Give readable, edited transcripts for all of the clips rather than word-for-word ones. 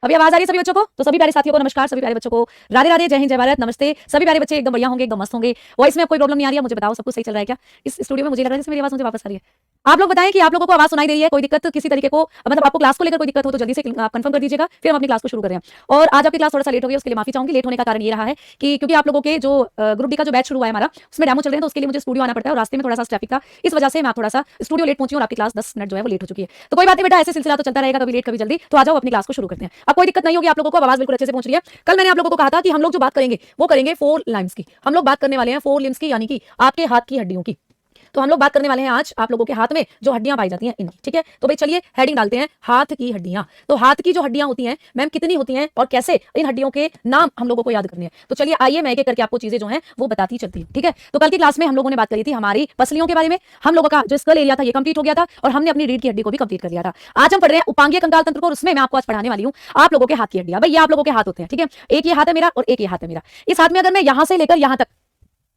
अभी आवाज आ रही है सभी बच्चों को? तो सभी प्यारे साथियों को नमस्कार, सभी प्यारे बच्चों को राधे राधे, जय हिंद, जय भारत, नमस्ते। सभी प्यारे बच्चे एकदम बढ़िया होंगे, एकदम मस्त होंगे। वॉइस में कोई प्रॉब्लम नहीं आ रही है? मुझे बताओ, सब कुछ सही चल रहा है क्या? इस स्टूडियो में मुझे लग रहा है जैसे मेरी आवाज मुझे वापस आ रही है। आप लोग बताएं कि आप लोगों को आवाज सुनाई दे रही है? कोई दिक्कत किसी तरीके को, मतलब आपको क्लास को लेकर कोई दिक्कत हो तो जल्दी से आप कंफर्म कर दीजिएगा, फिर हम अपनी क्लास को शुरू कर रहे हैं। और आज आपकी क्लास थोड़ा सा लेट हो गई, उसके लिए माफी चाहूंगी। लेट होने का कारण ये रहा है कि क्योंकि आप लोगों के जो ग्रुप डी का जो बैच शुरू हुआ है हमारा, उसमें डेमो चल रहे हैं, तो उसके लिए मुझे स्टूडियो आना पड़ता है और रास्ते में थोड़ा सा ट्रैफिक था, इस वजह से मैं थोड़ा सा स्टूडियो लेट पहुंची और आपकी क्लास 10 मिनट जो है वो लेट हो चुकी है। तो कोई बात नहीं बेटा, ऐसे सिलसिला तो चलता रहेगा, कभी लेट कभी जल्दी। तो आ जाओ अपनी क्लास को शुरू करते हैं। अब कोई दिक्कत नहीं होगी आप लोगों को, आवाज बिल्कुल अच्छे से पहुंच रही है। कल मैंने आप लोगों को कहा था कि हम लोग जो बात करेंगे वो करेंगे 4 लाइम्स की। हम लोग बात करने वाले हैं 4 लिम्स की, यानी कि आपके हाथ की हड्डियों की। तो हम लोग बात करने वाले हैं आज आप लोगों के हाथ में जो हड्डियां पाई जाती हैं इनकी, ठीक है। तो भाई चलिए हेडिंग डालते हैं, हाथ की हड्डियां। तो हाथ की जो हड्डियां होती हैं मैम कितनी होती हैं और कैसे इन हड्डियों के नाम हम लोगों को याद करने हैं। तो चलिए आइए मैं एक एक करके आपको चीजें जो हैं वो बताती चलती हूँ, ठीक है। तो कल की क्लास में हम लोगों ने बात करी थी हमारी पसलियों के बारे में। हम लोगों का जो स्कल एरिया था ये कंप्लीट हो गया था और हमने अपनी रीढ़ की हड्डी को भी कंप्लीट कर लिया था। आज हम पढ़ रहे हैं उपांगीय कंकाल तंत्र को, और उसमें मैं आपको आज पढ़ाने वाली हूँ आप लोगों के हाथ की हड्डियां। भाई ये आप लोगों के हाथ होते हैं, ठीक है। एक ये हाथ है मेरा और एक ये हाथ है मेरा। इस हाथ में अगर मैं यहां से लेकर यहां तक,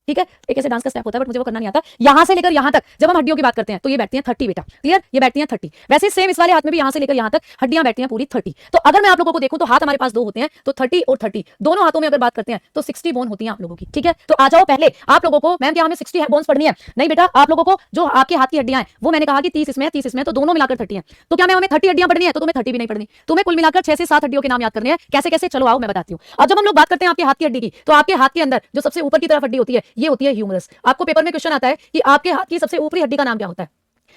ठीक है, एक ऐसे डांस का स्टेप होता है बट मुझे वो करना नहीं आता, यहां से लेकर यहां तक जब हम हड्डियों की बात करते हैं तो ये बैठती हैं 30 बेटा, क्लियर। ये बैठती हैं 30। वैसे सेम इस वाले हाथ में भी यहां से लेकर यहां तक हड्डियां बैठती हैं पूरी 30। तो अगर मैं आप लोगों को देखूं तो हाथ हमारे पास 2 होते हैं, तो 30 और 30 दोनों हाथों में अगर बात करते हैं तो 60 बोन होती है आप लोगों की, ठीक है। तो आ जाओ पहले आप लोगों को, मैम क्या हमें 60 बोन्स पढ़नी है? नहीं बेटा, आप लोगों को जो आपके हाथ की हड्डियां हैं वो मैंने कहा कि 30 इसमें 30 इसमें, तो दोनों मिलाकर 30 है। तो क्या मैं हमें 30 हड्डियां पढ़नी है? तो तुम्हें 30 भी नहीं पढ़नी, तुम्हें कुल मिलाकर 6 से 7 हड्डियों के नाम याद करने हैं। कैसे कैसे, चलो आओ मैं बताती हूँ। अब जब हम लोग बात करते हैं आपके हाथ की हड्डी की, तो आपके हाथ के अंदर जो सबसे ऊपर की तरफ हड्डी होती है ये होती है ह्यूमरस। आपको पेपर में क्वेश्चन आता है कि आपके हाथ की सबसे ऊपरी हड्डी का नाम क्या होता है।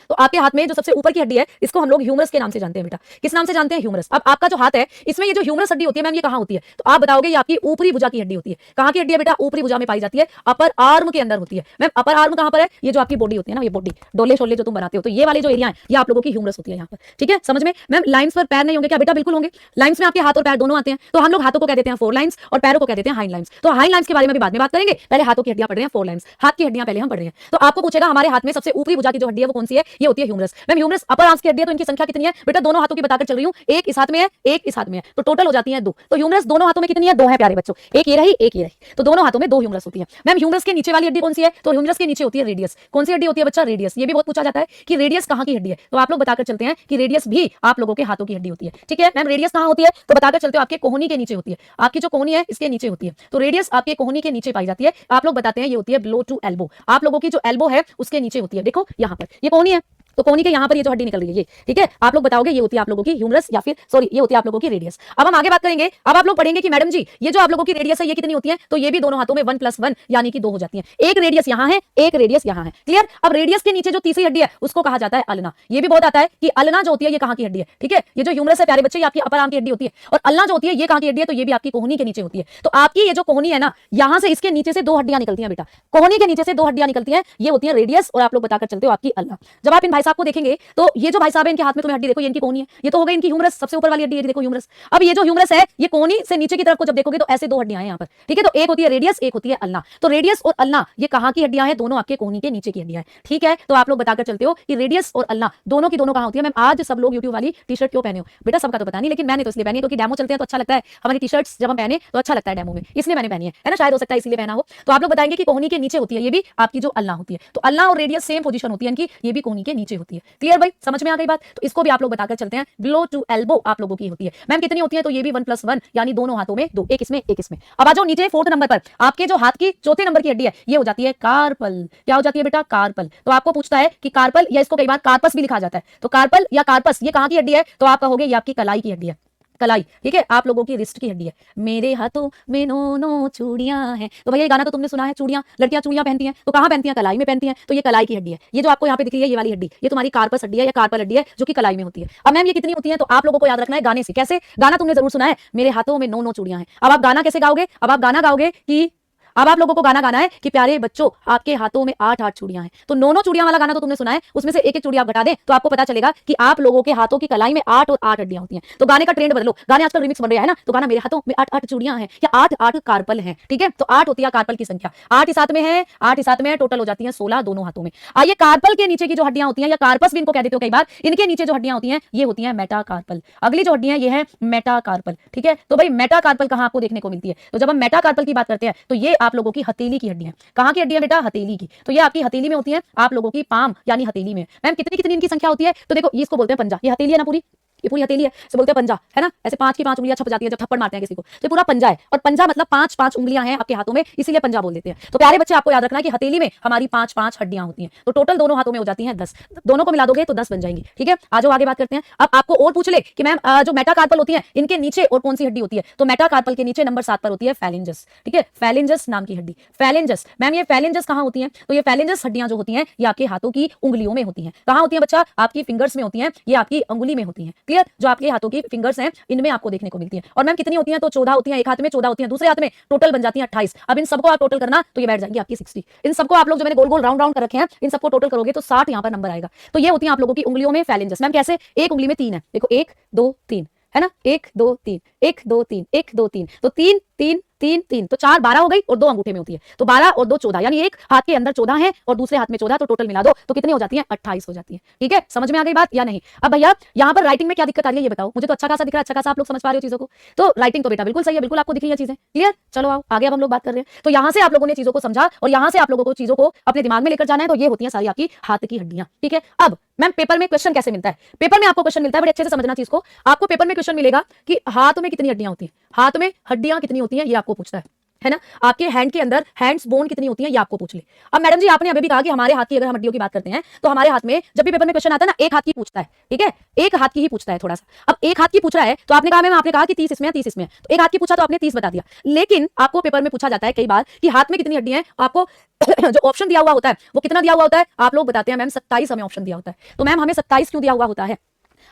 तो आपके हाथ में जो सबसे ऊपर की हड्डी है इसको हम लोग ह्यूमरस के नाम से जानते हैं बेटा। किस नाम से जानते हैं? ह्यूमरस। अब आपका जो हाथ है इसमें ये जो ह्यूमरस हड्डी होती है मैम ये कहां होती है? तो आप बताओगे ये आपकी ऊपरी भुजा की हड्डी होती है। कहां की हड्डी है बेटा? ऊपरी भुजा में पाई जाती है, अपर आर्म के अंदर होती है। मैम अपर आर्म कहां पर है? ये जो आपकी बॉडी होती है ना, ये बॉडी डोले शोले जो तुम बनाते हो, तो ये वाले जो एरिया है ये आप लोगों की ह्यूमरस होती है यहाँ पर, ठीक है। समझ में? मैम लाइन्स पर पैर नहीं होंगे क्या बेटा? बिल्कुल होंगे। लाइन्स में आपके हाथ और पैर दोनों आते हैं, तो हम लोग हाथों को कह देते हैं 4 लाइन्स और पैरों को कह देते हैं हाइंड लाइन्स। तो हाइंड लाइन्स के बारे में भी बाद में बात करेंगे, पहले हाथों की हड्डियां पढ़ रहे हैं 4 लाइन्स। हाथ की हड्डियां पहले हम पढ़ रहे हैं। तो आपको पूछेगा हमारे हाथ में सबसे ऊपरी भुजा की जो हड्डी है वो कौन सी है? ये होती है humerus. Ma'am humerus upper arms की हड्डी है, तो इनकी संख्या कितनी है बेटा? दोनों हाथों की बताकर चल रही हूं, एक इस हाथ में है एक इस हाथ में है, तो टोटल हो जाती है 2। तो ह्यूमरस दोनों हाथों में कितनी है? 2 है प्यारे बच्चों, एक ये रही एक ये रही, तो दोनों हाथों में 2 ह्यूमरस होती है। मैम ह्यूमरस के नीचे वाली हड्डी कौन सी है? तो ह्यूमरस के नीचे होती है रेडियस। कौन सी हड्डी होती है बच्चा? रेडियस। ये भी बहुत पूछा जाता है कि रेडियस कहां की हड्डी है, तो आप लोग बताकर चलते हैं कि रेडियस भी आप लोगों के हाथों की हड्डी होती है, ठीक है। मैम रेडियस कहां होती है? तो बताकर चलते हो आपके कोहनी के नीचे होती है। आपकी जो कोहनी है इसके नीचे होती है, तो रेडियस आपके कोहनी के नीचे पाई जाती है। आप लोग बताते हैं ये होती है बिलो टू एल्बो। आप लोगों की जो एल्बो है उसके नीचे होती है, देखो यहाँ पर ये कोहनी है, तो कोहनी के यहाँ पर ये जो हड्डी निकल रही है ये, ठीक है। आप लोग बताओगे ये होती है आप लोगों की ह्यूमरस, या फिर सॉरी ये होती है आप लोगों की रेडियस। अब हम आगे बात करेंगे। अब आप लोग पढ़ेंगे कि मैडम जी ये जो आप लोगों की रेडियस है ये कितनी होती है? तो ये भी दोनों हाथों में 1 + 1 यानी कि 2 हो जाती है। एक रेडियस यहाँ है, एक रेडियस यहाँ है, क्लियर। अब रेडियस के नीचे जो तीसरी हड्डी है उसको कहा जाता है अल्ना। ये भी बहुत आता है कि अल्ना जो होती है ये कहाँ की हड्डी है, ठीक है। ये जो ह्यूमरस है प्यारे बच्चे ये आपकी अपर आर्म की हड्डी होती है, और अल्ना जो होती है ये कहाँ की हड्डी है? तो ये भी आपकी कोहनी के नीचे होती है। तो आपकी ये जो कोहनी है ना, यहाँ से इसके नीचे से 2 हड्डियां निकलती हैं बेटा। कोहनी के नीचे से 2 हड्डियां निकलती हैं, ये होती है रेडियस, और आप लोग बताकर चलते हो आपकी अल्ना। जब आप इन भाई साहब को देखेंगे तो ये जो भाई साहब है इनके हाथ में तुम्हें हड्डी देखो, ये इनकी कोहनी है, ये तो हो गई इनकी ह्यूमरस, सबसे ऊपर वाली हड्डी है देखो ह्यूमरस। अब ये जो ह्यूमरस है ये कोहनी से नीचे की तरफ को जब देखोगे तो ऐसे 2 हड्डियां हैं यहाँ पर, ठीक है। तो एक होती है रेडियस, एक होती है अल्ना। तो रेडियस और अल्ना ये कहां की हड्डियां हैं? दोनों आपके कोहनी के नीचे की हड्डियां हैं, ठीक है। तो आप लोग बताकर चलते हो कि रेडियस और अल्ना दोनों की दोनों कहां होती है। मैम आज सब लोग यूट्यूब वाली टी शर्ट क्यों पहने हो बेटा? सबका तो पता नहीं, लेकिन मैंने तो इसलिए पहनी है क्योंकि डेमो चलते हैं तो अच्छा लगता है। हमारी टी शर्ट्स जब हम पहने तो अच्छा लगता है डेमो में, इसलिए मैंने पहनी है ना, शायद हो सकता है इसीलिए पहना हो। तो आप लोग बताएंगे कि कोहनी के नीचे होती है ये भी आपकी जो अल्ना होती है। तो अल्ना और रेडियस सेम पोजीशन होती है इनकी, ये भी कोहनी के नीचे होती है, क्लियर भाई? समझ में आ गई बात? तो इसको भी आप लोग बताकर चलते हैं बिलो टू एल्बो आप लोगों की होती है। मैम कितनी होती है? तो ये भी 1 + 1 यानी दोनों हाथों में 2, एक इसमें एक इसमें। अब आ जाओ नीचे 4th नंबर पर, आपके जो हाथ की 4थे नंबर की हड्डी है ये हो जाती है कार्पल। क्या हो जाती है बेटा? कार्पल। तो आपको पूछता है कि कार्पल, या इसको कई बार कार्पस भी लिखा जाता है, तो कार्पल या कार्पस ये कहां की हड्डी है? तो आप कहोगे ये आपकी कलाई की हड्डी है, कलाई, ठीक है। आप लोगों की रिस्ट की हड्डी है। मेरे हाथों में नो चूड़ियां हैं, तो भैया ये गाना तो तुमने सुना है, चूड़ियां, लड़कियां चूड़ियां पहनती हैं, तो कहां पहनती हैं? कलाई में पहनती हैं, तो ये कलाई की हड्डी है। ये जो आपको यहाँ पे दिख रही है ये वाली हड्डी, ये तुम्हारी कार्पस हड्डी है या कार्पल हड्डी है जो कि कलाई में होती है। अब मैम ये कितनी होती है? तो आप लोगों को याद रखना है गाने से। कैसे? गाना तुमने जरूर सुना है, मेरे हाथों में नो चूड़ियां हैं। अब आप गाना कैसे गाओगे? अब आप गाना गाओगे कि अब आप लोगों को गाना गाना है कि प्यारे बच्चों आपके हाथों में 8 चूड़ियां हैं। तो 9 चूड़ियां वाला गाना तो तुमने सुना है, उसमें से एक एक चूड़ी आप घटा दें तो आपको पता चलेगा कि आप लोगों के हाथों की कलाई में 8 और 8 हड्डियां होती हैं। तो गाने का ट्रेंड बदलो, गाने आजकल रिमिक्स बन रहा है ना, तो गाना मेरे हाथों में 8 चूड़ियां हैं या 8 कार्पल हैं, ठीक है। तो 8 होती है कार्पल की संख्या, 8 इस हाथ में है, 8 इस हाथ में है, टोटल हो जाती है 16 दोनों हाथों में। आइए कार्पल के नीचे की जो हड्डियां होती हैं या कार्पस भी इनको कह देते हो कई बार, इनके नीचे जो हड्डियां होती हैं ये होती है मेटाकार्पल। अगली जो हड्डियां ये है मेटाकार्पल, ठीक है। तो भाई मेटाकार्पल कहां आपको देखने को मिलती है? तो जब हम मेटाकार्पल की बात करते हैं तो ये आप लोगों की हथेली की हड्डी है। कहां की हड्डी है बेटा? हथेली की। तो ये आपकी हथेली में होती है, आप लोगों की पाम यानी हथेली में। मैम कितनी कितनी इनकी संख्या होती है? तो देखो ये इसको बोलते हैं पंजा, ये हथेली है ना पूरी, ये पूरी हथेली है, इसे बोलते हैं पंजा, है ना। ऐसे 5 की 5 उंगलियां छप जाती है जब थप्पड़ मारते हैं किसी को, तो ये पूरा पंजा है। और पंजा मतलब 5-5 उंगलियां हैं आपके हाथों में, इसीलिए पंजा बोल देते हैं। तो प्यारे बच्चे आपको याद रखना है कि हथेली में हमारी 5-5 हड्डियां होती हैं, तो टोटल दोनों हाथों में हो जाती हैं 10। दोनों को मिला दोगे तो 10 बन जाएंगी। ठीक है, आज आगे बात करते हैं। अब आपको और पूछ ले कि मैम जो मेटाकार्पल होती है इनके नीचे और कौन सी हड्डी होती है, तो मेटाकार्पल के नीचे नंबर 7 पर होती है फैलेंजस। ठीक है, फैलेंजस नाम की हड्डी, फैलेंजस। मैम ये फैलेंजस कहां होती है, तो ये फैलेंजस हड्डियां जो होती हैं ये आपके हाथों की उंगलियों में होती हैं। कहां होती है बच्चा, आपकी फिंगर्स में होती हैं, ये आपकी अंगुली में होती हैं। क्लियर, जो आपके हाथों की फिंगर्स हैं इनमें आपको देखने को मिलती है। और मैम कितनी होती हैं, तो 14 होती हैं। एक हाथ में 14 होती हैं, दूसरे हाथ में टोटल बन जाती हैं 28। अब इन सबको आप टोटल करना तो ये बैठ जाएंगी आपकी 60। इन सबको आप लोग जो मैंने गोल गोल राउंड राउंड कर रखे हैं इन सबको टोटल करोगे तो 60 यहां पर नंबर आएगा। तो ये होती है आप लोगों की उंगलियों में फैलेंजस। मैम कैसे, एक उंगली में 3 है, देखो 1 2 3, है ना, 1 2 3 1 2 3 1 2 3, तो 3 3 3 3, तो 4 12 हो गई और 2 अंगूठे में होती है, तो 12 और 2 14, यानी एक हाथ के अंदर 14 है और दूसरे हाथ में 14, तो टोटल मिला दो तो कितनी हो जाती है, 28 हो जाती है। ठीक है, समझ में आ गई बात या नहीं। अब भैया यहाँ पर राइटिंग में क्या दिक्कत आ रही है ये बताओ, मुझे तो अच्छा खासा दिख रहा है, अच्छा खासा आप लोग समझ पा रहे हो चीजों को, तो राइटिंग तो बेटा बिल्कुल सही है, बिल्कुल आपको दिख रही है चीजें। क्लियर, चलो आओ आगे अब हम लोग बात कर रहे हैं। तो यहाँ से आप लोगों ने चीजों को समझा और यहाँ से आप लोगों को चीजों को अपने दिमाग में लेकर जाना है, तो ये होती है सारी आपकी हाथ की हड्डियां। ठीक है, अब मैम पेपर में क्वेश्चन कैसे मिलता है, पेपर में आपको क्वेश्चन मिलता है, बड़े अच्छे से समझना चीज को। आपको पेपर में क्वेश्चन मिलेगा कि हाथ में कितनी हड्डियां होती हैं, हाथ में हड्डियां कितनी होती हैं ये आपको पूछता है ना। आपके हैंड के अंदर हैंड्स बोन कितनी होती है ये आपको पूछ ले। अब मैडम जी आपने अभी भी कहा कि हमारे हाथ की अगर हम हड्डियों की बात करते हैं तो हमारे हाथ में जब भी पेपर में क्वेश्चन आता है ना एक हाथ की पूछता है। ठीक है, एक हाथ की ही पूछता है थोड़ा सा। अब एक हाथ की पूछ रहा है तो आपने कहा मैम, आपने कहा कि 30 इसमें है 30 इसमें है, तो एक हाथ की पूछा तो आपने 30 बता दिया। लेकिन आपको पेपर में पूछा जाता है कई बार कि हाथ में कितनी हड्डियां हैं, आपको जो ऑप्शन दिया हुआ होता है वो कितना दिया हुआ होता है, आप लोग बताते हैं मैम 27 हमें ऑप्शन दिया होता है। तो मैम हमें 27 क्यों दिया हुआ होता है,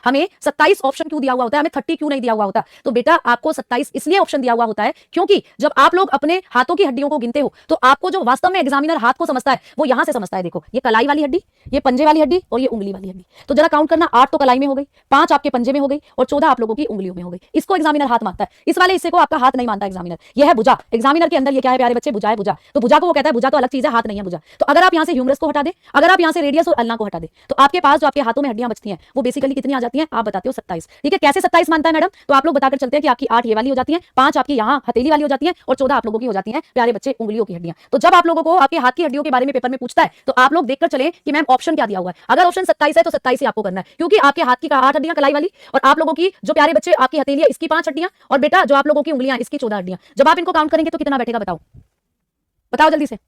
हमें 27 ऑप्शन क्यों दिया हुआ होता है, हमें 30 क्यों नहीं दिया हुआ होता, तो बेटा आपको 27 इसलिए ऑप्शन दिया हुआ होता है क्योंकि जब आप लोग अपने हाथों की हड्डियों को गिनते हो तो आपको जो वास्तव में एग्जामिनर हाथ को समझता है वो यहां से समझता है। देखो ये कलाई वाली हड्डी, ये पंजे वाली हड्डी और ये उंगली वाली हड्डी, तो जरा काउंट करना, 8 तो कलाई में हो गई, 5 आपके पंजे में हो गई और 14 आप लोगों की उंगलियों में हो गई। इसको एग्जामिनर हाथ मानता है, इस वाले हिस्से को आपका हाथ नहीं मानता एग्जामिनर। यह है भुजा, एग्जामिनर के अंदर ये क्या है प्यारे बच्चे, भुजा है। भुजा तो भुजा को वो कहता है भुजा तो अलग चीज है, हाथ नहीं है भुजा। तो अगर आप यहां से ह्यूमरस को हटा दे, अगर आप यहां से रेडियस और अल्ना को हटा दे, तो आपके पास जो आपके हाथों में हड्डियां बचती हैं वो बेसिकली कितनी आ जाती हैं, आप बताते हो 27। ठीक है, कैसे 27 मानता है मैडम, तो आप लोग बताकर चलते हैं कि आपकी 8 ये वाली हो जाती है, 5 आपकी यहाँ हथेली वाली हो जाती है और 14 आप लोगों की हो जाती है प्यारे बच्चे उंगलियों की हड्डियां। तो जब आप लोगों को आपके हाथ की हड्डियों के बारे में पेपर में पूछता है तो आप लोग देखकर चले कि मैम ऑप्शन क्या दिया हुआ है। अगर ऑप्शन 27 है तो 27 ही आपको करना है, क्योंकि आपके हाथ की 8 हड्डियां कलाई वाली और आप लोगों की जो प्यारे बच्चे आपकी हथेली है इसकी 5 हड्डियां और बेटा जो आप लोगों की उंगलियां इसकी 14 हड्डियां, जब आप इनको काउंट करेंगे तो कितना बैठेगा बताओ, बताओ जल्दी से।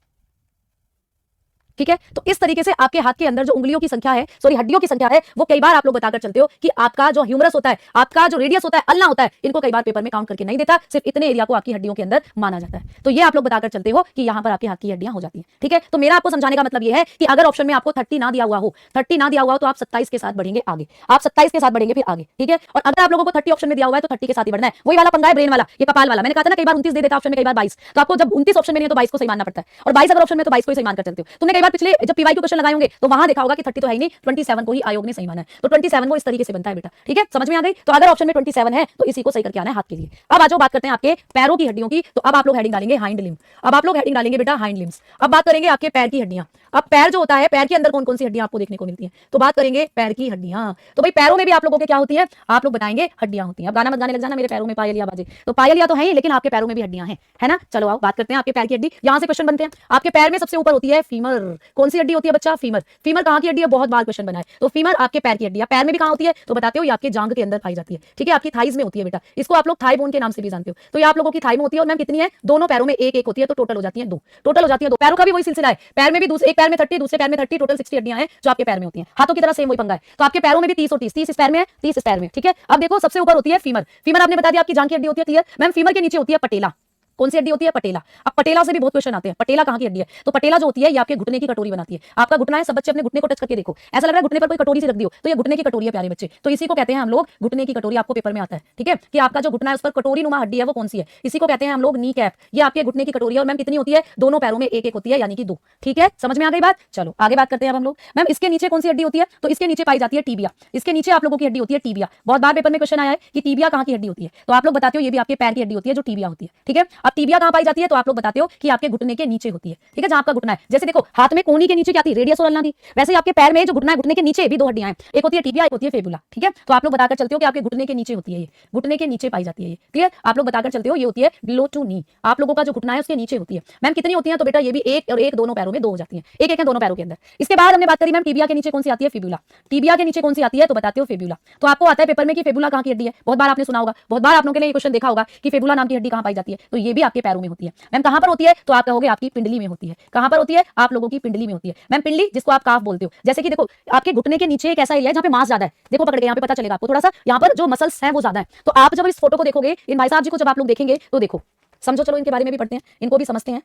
ठीक है, तो इस तरीके से आपके हाथ के अंदर जो उंगलियों की संख्या है, सॉरी हड्डियों की संख्या है, वो कई बार आप लोग बताकर चलते हो कि आपका जो ह्यूमरस होता है, आपका जो रेडियस होता है, अल्ना होता है, इनको कई बार पेपर में काउंट करके नहीं देता, सिर्फ इतने एरिया को आपकी हड्डियों के अंदर माना जाता है। तो ये आप लोग बताकर चलते हो कि यहां पर आपके हाथ की हड्डियां हो जाती हैं। ठीक है, तो मेरा आपको समझाने का मतलब ये है कि अगर ऑप्शन में आपको 30 ना दिया हुआ हो, 30 ना दिया हुआ हो तो आप 27 के साथ बढ़ेंगे आगे, आप 27 के साथ बढ़ेंगे फिर आगे। ठीक है, और अगर आप लोगों को 30 ऑप्शन में दिया हुआ है तो 30 के साथ ही बढ़ना है। वही वाला पंगा है ब्रेन वाला, ये कपाल वाला। मैंने कहा था ना कई बार 29 दे देता ऑप्शन में, कई बार 22, तो आपको जब 29 ऑप्शन में नहीं है तो 22 को सही मानना पड़ता है, और 22 अगर ऑप्शन में तो 22 को ही सही मानकर चलते हो। तुमने कई बार पिछले जब पीवाई क्वेश्चन लगाए होंगे तो वहां देखा होगा कि 30 तो है ही नहीं, 27 को ही आयोग ने सही माना है, तो 27 वो इस तरीके से बनता है बेटा। ठीक है, समझ में आ गई। तो अगर ऑप्शन में 27 है तो इसी को सही करके आना है हाथ के लिए। अब आ जाओ बात करते हैं आपके पैरों की हड्डियों की, तो अब आप लोग हेडिंग डालेंगे हाइंड लिम्ब। अब आप लोग हेडिंग डालेंगे बेटा हाइंड लिम्स। अब बात करेंगे आपके पैर की हड्डियां। अब पैर जो होता है, पैर के अंदर कौन कौन सी हड्डियां आपको देखने को मिलती हैं, तो बात करेंगे पैर की हड्डियां। तो भाई पैरों में भी आप लोगों के क्या होती है, आप लोग बताएंगे हड्डियां होती हैं। अब गाना मत गाने लग जाना मेरे पैरों में पायलिया बाजे, तो पायलिया तो है ही लेकिन आपके पैरों में भी हड्डियां हैं, है ना। चलो आओ बात करते हैं आपके पैर की हड्डी। यहां से क्वेश्चन बनते हैं। आपके पैर में सबसे ऊपर होती है फीमर। कौन सी हड्डी होती है बच्चा, फीमर। फीमर कहां की हड्डी है, बहुत बार क्वेश्चन बना है। तो फीमर आपके पैर की हड्डी है। पैर में भी कहां होती है, तो बताते हो ये आपके जांग के अंदर पाई जाती है। ठीक है, आपकी थाइज में होती है बेटा, इसको आप लोग थाई बोन के नाम से भी जानते हो। तो ये आप लोगों की थाई में होती है और मैम कितनी है, दोनों पैरों में एक एक होती है, तो टोटल हो जाती है 2। टोटल हो जाती है 2। पैरों का भी वही सिलसिला है, पैर में भी एक पैर में 30, दूसरे पैर में 30, टोटल 60 हड्डियां हैं जो आपके पैर में होती हैं। हाथों की तरह सेम वही पंगा है, तो आपके पैरों में भी 30 और 30, 30 इस पैर में है, 30 इस पैर में। ठीक है, अब देखो सबसे ऊपर होती है फीमर। फीमर आपने बता दिया आपकी जांग की हड्डी होती है, क्लियर। मैम फीमर के नीचे होती है पटेला। कौन सी हड्डी होती है, पटेला। अब पटेला से भी बहुत क्वेश्चन आते हैं, पटेला कहां की हड्डी है, तो पटेला जो होती है ये आपके घुटने की कटोरी बनाती है। आपका घुटना है, सब बच्चे अपने घुटने को टच करके देखो, ऐसा लग रहा है घुटने पर कोई कटोरी से रख दियो, तो ये घुटने की कटोरी है प्यारे बच्चे। तो इसी को कहते हैं हम लोग घुटने की कटोरी, आपको पेपर में आता है। ठीक है, कि आपका जो घुटना है उस पर कटोरी नुमा हड्डी है वो कौन सी है, इसी को कहते हैं हम लोग नी कैप। ये आपके घुटने की कटोरी है और मैम कितनी होती है, दोनों पैरों में एक एक होती है, यानी कि 2। ठीक है, समझ में आ गई बात। चलो आगे बात करते हैं अब हम लोग। मैम इसके नीचे कौन सी हड्डी होती है, तो इसके नीचे पाई जाती है टीबिया। इसके नीचे आप लोगों की हड्डी होती है टीबिया। बहुत बार पेपर में क्वेश्चन आया है कि टीबिया कहां की हड्डी होती है, तो आप लोग बताते हो ये भी आपके पैर की हड्डी होती है जो टीबिया होती है। ठीक है, अब अब टीबिया कहां पाई जाती है, तो आप लोग बताते हो कि आपके घुटने के नीचे होती है, ठीक है, जहां आपका घुटना है। जैसे देखो हाथ में कोहनी के नीचे क्या थी, रेडियस और अल्ना थी, वैसे ही आपके पैर में जो घुटना है, घुटने के नीचे भी दो हड्डियां हैं, एक होती है टीबिया, एक होती है फेबुला, ठीक है। तो आप लोग बताकर चलते हो कि आपके घुटने के नीचे होती है, ये घुटने के नीचे पाई जाती है, ये क्लियर। आप लोग बताकर चलते हो ये होती है बिलो टू नी, आप लोगों का जो घुटना है उसके नीचे होती है। मैम कितनी होती है, तो बेटा ये भी एक और एक दोनों पैरों में दो हो जाती है, एक एक है दोनों पैरों के अंदर। इसके बाद हमने बात करी मैम टीबिया के नीचे कौन सी आती है, फिबुला। टीबिया के नीचे कौन सी आती है, तो बताते हो फेबुला। तो आपको आता है पेपर में कि फेबुला कहां की हड्डी है, बहुत बार आपने सुना होगा, बहुत बार आप लोगों ने ये क्वेश्चन देखा होगा कि फेबुला नाम की हड्डी कहां पाई जाती है, तो ये भी आपके पैरों में होती है। मैम कहां पर होती है, तो आप कहोगे आपकी पिंडली में होती है। कहां पर होती है, आप लोगों की पिंडली में होती है। मैम पिंडली जिसको आप काफ बोलते हो, जैसे कि देखो आपके घुटने के नीचे एक ऐसा एरिया है जहां पे मांस ज्यादा है, देखो पकड़ के यहाँ पे पता चलेगा आपको, थोड़ा सा यहाँ पर जो मसल्स हैं वो ज्यादा है। तो आप जब इस फोटो को देखोगे, इन भाई साहब जी को जब आप लोग देखेंगे तो देखो, समझो, चलो इनके बारे में भी पढ़ते हैं, इनको भी समझते हैं।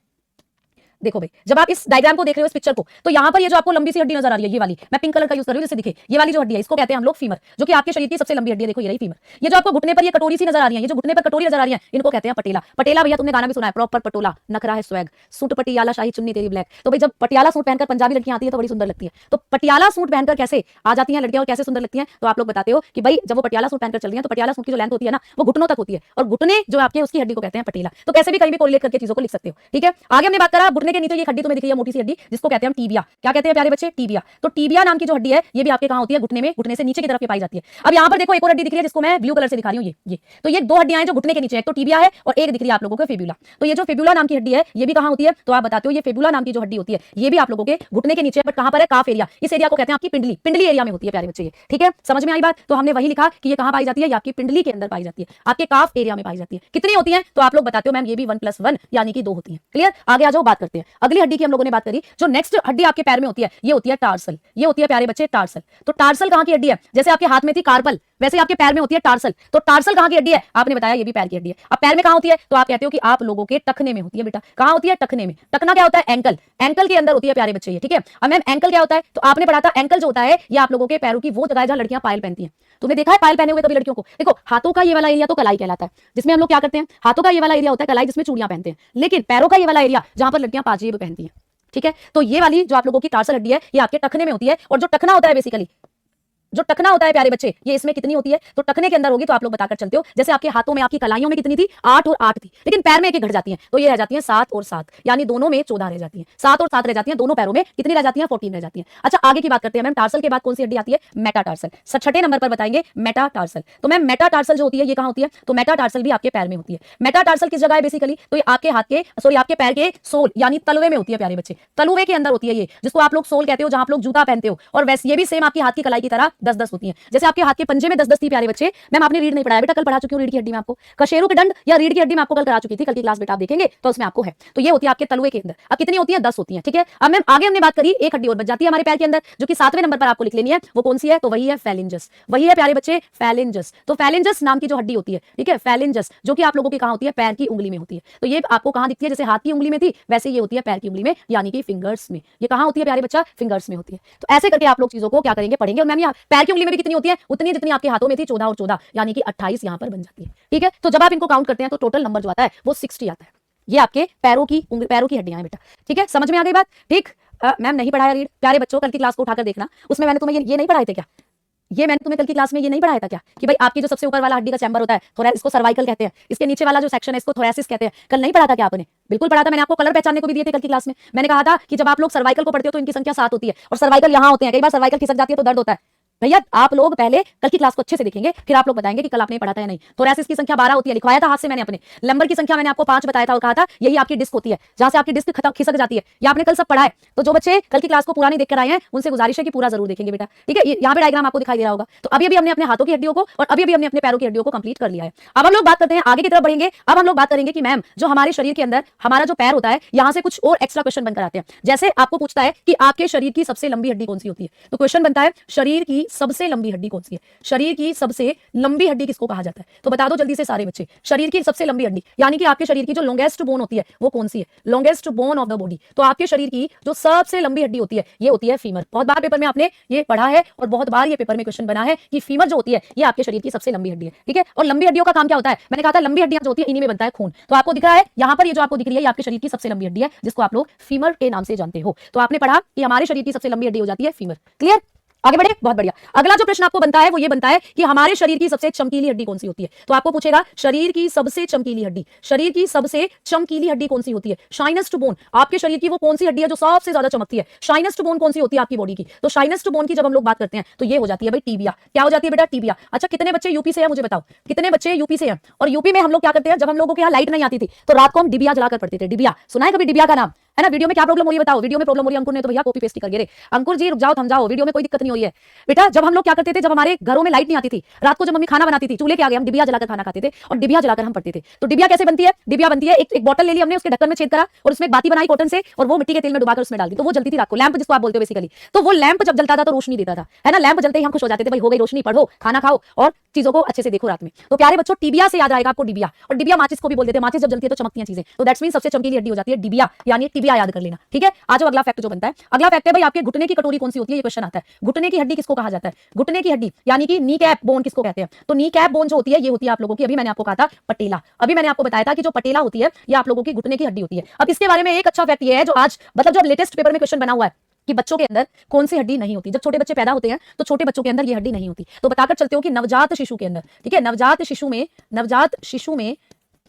देखो भाई जब आप इस डायग्राम को देख रहे हो, इस पिक्चर को, तो यहाँ पर ये जो आपको लंबी सी हड्डी नजर आ रही है, ये वाली मैं पिंक कलर का यूज कर रही हूँ जिससे दिखे, ये वाली जो हड्डी है इसको कहते हैं हम लोग फीमर, जो कि आपके शरीर की सबसे लंबी हड्डी है। देखो ये रही फीमर। ये जो आपको घुटने पर ये कटोरी सी नजर आ रही है, ये जो घुटने पर कटोरी नजर आ रही है, इनको कहते हैं पटेला। पटेला भैया तुमने गाना भी सुना है, प्रॉपर पटोला, नखरा है स्वैग, सूट पटियाला शाही चुन्नी तेरी ब्लैक। तो भाई जब पटियाला सूट पहनकर पंजाबी लड़कियां आती है तो बड़ी सुंदर लगती है। तो पटियाला सूट पहनकर कैसे आ जाती है लड़कियां और कैसे सुंदर लगती हैं, तो आप लोग बताते हो कि भाई जब वो पटियाला सूट पहनकर चल रही है, तो पटियाला सूट की जो लेंथ होती है ना, वो घुटनों तक होती है, और घुटने जो आपके उसकी हड्डी को कहते हैं पटेला। तो कैसे भी कहीं भी कोरिलेट करके चीजों को लिख सकते हो, ठीक है। आगे हमने बात करा घुटने के नीचे ये हड्डी तुम्हें दिख रही है, मोटी सी हड्डी, जिसको कहते हैं हम टीबिया। क्या कहते हैं प्यारे बच्चे, टीबिया। तो टीबिया नाम की जो हड्डी है ये भी आपके कहां होती है, घुटने में, घुटने से नीचे की तरफ ये पाई जाती है। अब यहां पर देखो एक और हड्डी दिख रही है जिसको मैं ब्लू कलर से दिखा रही हूं, ये तो ये दो हड्डियां हैं जो घुटने के नीचे, एक तो टीबिया है और एक दिख रही है आप लोगों को फेबुला। तो ये जो फेबुला नाम की हड्डी है ये भी कहां होती है, तो आप बताते हो ये फेबुला नाम की जो हड्डी होती है ये भी आप लोगों के घुटने के नीचे, बट कहां पर है, काफ एरिया। इस एरिया को कहते हैं आपकी पिंडली, पिंडली एरिया में होती है प्यारे बच्चे ये, ठीक है। समझ में आई बात। तो हमने वही लिखा कि ये कहां पाई जाती है, ये आपकी पिंडली के अंदर पाई जाती है, आपके काफ एरिया में पाई जाती है। कितनी होती है, तो आप लोग बताते हो मैम ये भी 1+1 यानी कि 2 होती है। क्लियर। आगे आ जाओ, बात करते हैं अगली हड्डी की। हम लोगों ने बात करी जो नेक्स्ट हड्डी आपके पैर में होती है ये होती है टार्सल, ये होती है प्यारे बच्चे टार्सल। तो टार्सल कहां की हड्डी है, जैसे आपके हाथ में थी कार्पल, वैसे आपके पैर में होती है टार्सल। तो टार्सल कहां की हड्डी है, आपने बताया ये भी पैर की हड्डी है। अब पैर में कहां होती है, तो आप कहते हो कि आप लोगों के टखने में होती है। बेटा कहां होती है, टखने में। टखना क्या होता है, एंकल, एंकल के अंदर होती है प्यारे बच्चे ये, ठीक है। अब मैम एंकल क्या होता है, तो आपने पढ़ा था एंकल जो होता है ये आप लोगों के पैरों की वो जगह है जहां लड़कियां पायल पहनती हैं। तुमने देखा है पायल पहने हुए कभी लड़कियों को, देखो हाथों का ये वाला एरिया तो कलाई कहलाता है, जिसमें हम लोग क्या करते हैं, हाथों का ये वाला एरिया होता है कलाई, जिसमें चूड़ियां पहनते हैं। लेकिन पैरों का ये वाला एरिया जहां पर लड़कियां पाजेब पहनती हैं, ठीक है। तो ये वाली जो आप लोगों की टार्सल हड्डी है ये आपके टखने में होती है। और जो टखना होता है बेसिकली, जो टखना होता है प्यारे बच्चे, ये इसमें कितनी होती है, तो टखने के अंदर होगी। तो आप लोग बताकर चलते हो जैसे आपके हाथों में, आपकी कलाइयों में कितनी थी, 8 और 8 थी, लेकिन पैर में एक घट जाती है, तो ये रह जाती है 7 और 7, यानी दोनों में 14 रह जाती है। 7 और 7 रह जाती है, दोनों पैरों में कितनी रह जाती है, 14 रह जाती है। अच्छा आगे की बात करते हैं मैम, टार्सल के बाद कौन सी हड्डी आती है, मेटाटार्सल। छठे नंबर पर बताएंगे मेटाटार्सल। तो मैम मेटाटार्सल जो होती है ये कहां होती है, तो मेटाटार्सल भी आपके पैर में होती है। मेटाटार्सल किस जगह है बेसिकली, तो ये आपके हाथ के, सॉरी आपके पैर के सोल यानी तलवे में होती है प्यारे बच्चे, तलवे के अंदर होती है ये, जिसको आप लोग सोल कहते हो, जहां आप लोग जूता पहनते हो। और वैसे ये भी सेम आपकी हाथ की कलाई की तरह 10-10 होती है, जैसे आपके हाथ के पंजे में 10-10 थी प्यारे बच्चे। मैम आपने रीढ़ नहीं पढ़ाया बेटा, कल पढ़ा चुकी हूं रीढ़ की हड्डी में आपको, कशेरू के दंड या रीढ़ की हड्डी में आपको कल करा चुकी थी, कल की क्लास बेटा आप देखेंगे तो उसमें आपको है। तो ये होती है आपके तलवे के अंदर। अब कितनी होती है, 10 होती है, ठीक है। अब मैम आगे हमने बात करी एक हड्डी और बच जाती है हमारे पैर के अंदर, जो कि 7वें नंबर पर आपको लिख लेनी है, वो कौन सी है, तो वही है फैलेंजस, वही है प्यारे बच्चे फैलेंजस। तो फैलेंजस नाम की जो हड्डी होती है, ठीक है, फैलेंजस, जो कि आप लोगों की कहां होती है, पैर की उंगली में होती है। तो ये आपको कहां दिखती है, जैसे हाथ की उंगली में थी वैसे ये होती है पैर की उंगली में, यानी कि फिंगर्स में। ये कहां होती है प्यारे बच्चा, फिंगर्स में होती है। तो ऐसे करके आप लोग चीजों को क्या करेंगे, पढ़ेंगे। और मैम यहाँ पैर की उंगली में भी कितनी होती है, उतनी जितनी आपके हाथों में थी, 14 और 14 यानी कि 28 यहां पर बन जाती है, ठीक है। तो जब आप इनको काउंट करते हैं तो टोटल नंबर जो आता है वो 60 आता है। ये आपके पैरों की हड्डियां हैं बेटा, ठीक है। समझ में आ गई बात, ठीक। मैम नहीं पढ़ाया रीड, प्यारे बच्चों कल की क्लास को उठाकर देखना, उसमें मैंने तुम्हें ये नहीं पढ़ाए थे क्या, ये मैंने तुम्हें कल की क्लास में ये नहीं पढ़ाया था क्या, कि भाई आपकी जो सबसे ऊपर वाला हड्डी का चैम्बर होता है, थोड़ा इसको सर्वाइकल कहते हैं, इसके नीचे वाला जो सेक्शन है इसको थोरैसिस कहते हैं। कल नहीं पढ़ा था क्या आपने, बिल्कुल पढ़ा था। मैंने आपको कलर पहचानने को भी दिए थे कल की क्लास में। मैंने कहा था कि जब आप लोग सर्वाइकल को पढ़ते हो तो इनकी संख्या 7 होती है, और सर्वाइकल यहाँ होते हैं, कई बार सर्वाइकल खिसक जाती है तो दर्द होता है। भैया आप लोग पहले कल की क्लास को अच्छे से देखेंगे, फिर आप लोग बताएंगे कि कल आपने पढ़ा था या नहीं। थोरैसिस की संख्या 12 होती है, लिखवाया था हाथ से मैंने अपने। लंबर की संख्या मैंने आपको 5 बताया था और कहा था यही आपकी डिस्क होती है, जहां से आपकी डिस्क खिसक जाती है। ये आपने कल सब पढ़ा है। तो जो बच्चे कल की क्लास को पूरा नहीं देखकर आए हैं उनसे गुजारिश है कि पूरा जरूर देखेंगे बेटा, ठीक है। यहाँ पे डायग्राम आपको दिखाई दे रहा होगा। तो अभी अभी हमने अपने हाथों की हड्डियों को और अभी अभी हमने अपने पैरों की हड्डियों को कंप्लीट कर लिया है। अब हम लोग बात करते हैं, आगे की तरफ बढ़ेंगे। अब हम लोग बात करेंगे कि मैम जो हमारे शरीर के अंदर हमारा जो पैर होता है, यहाँ से कुछ और एक्स्ट्रा क्वेश्चन बनकर आते हैं। जैसे आपको पूछता है कि आपके शरीर की सबसे लंबी हड्डी कौन सी होती है, तो क्वेश्चन बनता है शरीर की सबसे लंबी हड्डी कौन सी है, शरीर की सबसे लंबी हड्डी किसको कहा जाता है, तो बता दो जल्दी से सारे बच्चे। शरीर की सबसे लंबी हड्डी यानी कि आपके शरीर की जो लॉन्गेस्ट बोन होती है वो कौन सी है, longest bone of the body. तो आपके शरीर की जो सबसे लंबी हड्डी होती है ये होती है फीमर। बहुत बार पेपर में आपने ये पढ़ा है और बहुत बार ये पेपर में क्वेश्चन बना है कि फीमर जो होती है ये आपके शरीर की सबसे लंबी हड्डी है, ठीक है। और लंबी हड्डियों का काम क्या होता है, मैंने कहा था लंबी हड्डियां जो होती है इन्हीं में बनता है खून। तो आपको दिख रहा है यहाँ पर ये जो आपको दिख रही है ये आपके शरीर की सबसे लंबी हड्डी है, जिसको आप लोग फीमर के नाम से जानते हो। तो आपने पढ़ा कि हमारे शरीर की सबसे लंबी हड्डी हो जाती है फीमर, क्लियर। आगे बढ़े, बहुत बढ़िया। अगला जो प्रश्न आपको बनता है वो ये बनता है कि हमारे शरीर की सबसे चमकीली हड्डी कौन सी होती है। तो आपको पूछेगा शरीर की सबसे चमकीली हड्डी, शरीर की सबसे चमकीली हड्डी कौन सी होती है। शाइनेस्ट बोन, आपके शरीर की वो कौन सी हड्डी है जो सबसे ज्यादा चमकती है। शाइनेस्ट बोन कौन सी होती है आपकी बॉडी की। तो शाइनेस्ट बोन की जब हम लोग बात करते हैं तो ये हो जाती है भाई टीबिया। क्या हो जाती है बेटा, टीबिया। अच्छा, कितने बच्चे यूपी से हैं मुझे बताओ, कितने बच्चे यूपी से हैं। और यूपी में हम लोग क्या करते हैं, जब हम लोगों के यहाँ लाइट नहीं आती थी तो रात को हम डिबिया जलाकर पढ़ते थे। डिबिया सुना है कभी, डिबिया का नाम है ना। वीडियो में क्या प्रॉब्लम हो रही है बताओ, वीडियो में प्रॉब्लम हो रही है। अंकुर ने तो भैया कॉपी पेस्ट कर गिरे। अंकुर जी रुक जाओ, थम जाओ, वीडियो में कोई दिक्कत नहीं हो रही है बेटा। जब हम लोग क्या करते थे, जब हमारे घरों में लाइट नहीं आती थी, रात को जब मम्मी खाना बनाती थी चूल्हे के आगे, हम डिबिया जलाकर खाना खाते थे और डिबिया जलाकर हम पढ़ते थे। तो डिबिया कैसे बनती है, डिबिया बनती है एक बोतल ले ली हमने, उसके ढक्कन में छेद करा और उसमें बाती बनाई कॉटन से और वो मिट्टी के तेल में डुबाकर उसमें डाल दी, तो वो जलती थी रात को। लैंप जिसको आप बोलते हो बेसिकली, तो वो लैंप जब जलता था तो रोशनी देता था, है ना। लैंप जलते ही हम खुश हो जाते थे, भाई हो गई रोशनी, पढ़ो, खाना खाओ और चीजों को अच्छे से देखो रात में। तो प्यारे बच्चों, टीबिया से याद आएगा आपको डिबिया। और डिबिया माचिस को भी बोल देते हैं, माचिस जब जलती है तो चमकती हैं चीजें, तो दैट्स मीन सबसे चमकीली हड्डी हो जाती है डिबिया, यानी टिबिया याद कर लेना, ठीक है। आज अगला फैक्ट जो बनता है, अगला फैक्ट है भाई आपके घुटने की कटोरी कौन सी होती है, ये क्वेश्चन आता है। घुटने की हड्डी किसको कहा जाता है, घुटने की हड्डी यानी कि नी कैप बोन किसको कहते हैं। तो नी कैप बोन जो होती है ये होती है आप लोगों की, अभी मैंने आपको कहा था पटेला, अभी मैंने आपको बताया था कि जो पटेला होती है ये आप लोगों की घुटने की हड्डी होती है। अब इसके बारे में एक अच्छा फैक्ट ये है जो आज मतलब जो लेटेस्ट पेपर में क्वेश्चन बना हुआ है कि बच्चों के अंदर कौन सी हड्डी नहीं होती। जब छोटे बच्चे पैदा होते हैं तो छोटे बच्चों के अंदर ये हड्डी नहीं होती। तो बताकर चलते हो कि नवजात शिशु के अंदर, ठीक है, नवजात शिशु में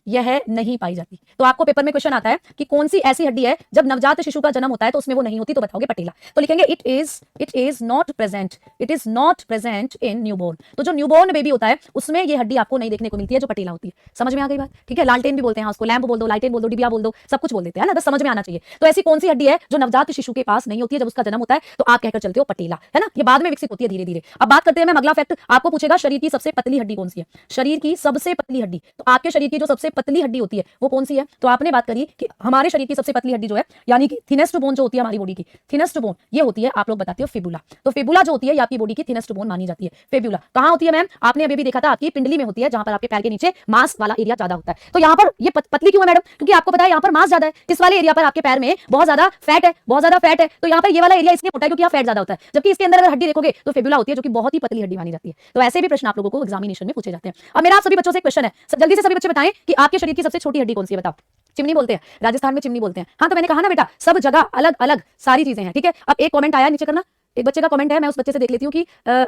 यह नहीं पाई जाती। तो आपको पेपर में क्वेश्चन आता है कि कौन सी ऐसी हड्डी है जब नवजात शिशु का जन्म होता है तो उसमें वो नहीं होती, तो बताओगे पटेला। तो लिखेंगे it is not present in newborn. तो जो न्यूबॉर्न बेबी होता है उसमें ये हड्डी आपको नहीं देखने को मिलती है जो पटेला होती है। समझ में आ गई बात, ठीक है। लालटेन भी बोलते हैं उसको, लैंप बोल दो, लालटेन बोल दो, डिबिया बोल दो, सब कुछ बोल देते हैं ना, बस समझ में आना चाहिए। तो ऐसी कौन सी हड्डी है जो नवजात शिशु के पास नहीं होती है जब उसका जन्म होता है, तो आप कहकर चलते हो पटेला, है ना। ये बाद में विकसित होती है धीरे धीरे। अब बात करते हैं, मैं अगला फैक्ट आपको पूछेगा शरीर की सबसे पतली हड्डी कौन सी है, शरीर की सबसे पतली हड्डी। तो आपके शरीर की जो सबसे पतली हड्डी होती है वो कौन सी है। तो आपने बात करी कि हमारे शरीर की सबसे पतली हड्डी जो है यानी कि थिनेस्ट बोन जो होती है हमारी बॉडी की, थिनेस्ट बोन ये होती है आप लोग बताते हो फिबुला। तो फिबुला जो होती है ये आपकी बॉडी की थिनेस्ट बोन मानी जाती है। फिबुला कहां होती है मैम, आपने अभी भी देखा था आपकी पिंडली में होती है, जहां पर आपके पैर के नीचे मांस वाला एरिया ज्यादा होता है। तो यहाँ पर ये पतली क्यों है मैडम, क्योंकि आपको पता है यहाँ पर मांस ज्यादा है, इस वाले एरिया पर आपके पैर में बहुत ज्यादा फैट है, बहुत ज्यादा फैट है। तो यहाँ पर ये वाला एरिया इसलिए मोटा है क्योंकि यहाँ फैट ज्यादा होता है, जबकि इसके अंदर अगर हड्डी देखोगे तो फिबुला होती है जो कि बहुत ही पतली हड्डी मानी जाती है। तो ऐसे भी प्रश्न आप लोगों को एग्जामिनेशन में पूछे जाते हैं। अब मेरा आप सभी बच्चों से क्वेश्चन है, जल्दी से सभी बच्चे बताएं कि आपके शरीर की सबसे छोटी हड्डी कौन सी है, बताओ। चिमनी बोलते हैं, राजस्थान में चिमनी बोलते हैं। हाँ तो मैंने कहा ना बेटा, सब जगह अलग अलग सारी चीजें हैं, ठीक है। अब एक कमेंट आया नीचे करना, एक बच्चे का कमेंट है, मैं उस बच्चे से देख लेती हूँ कि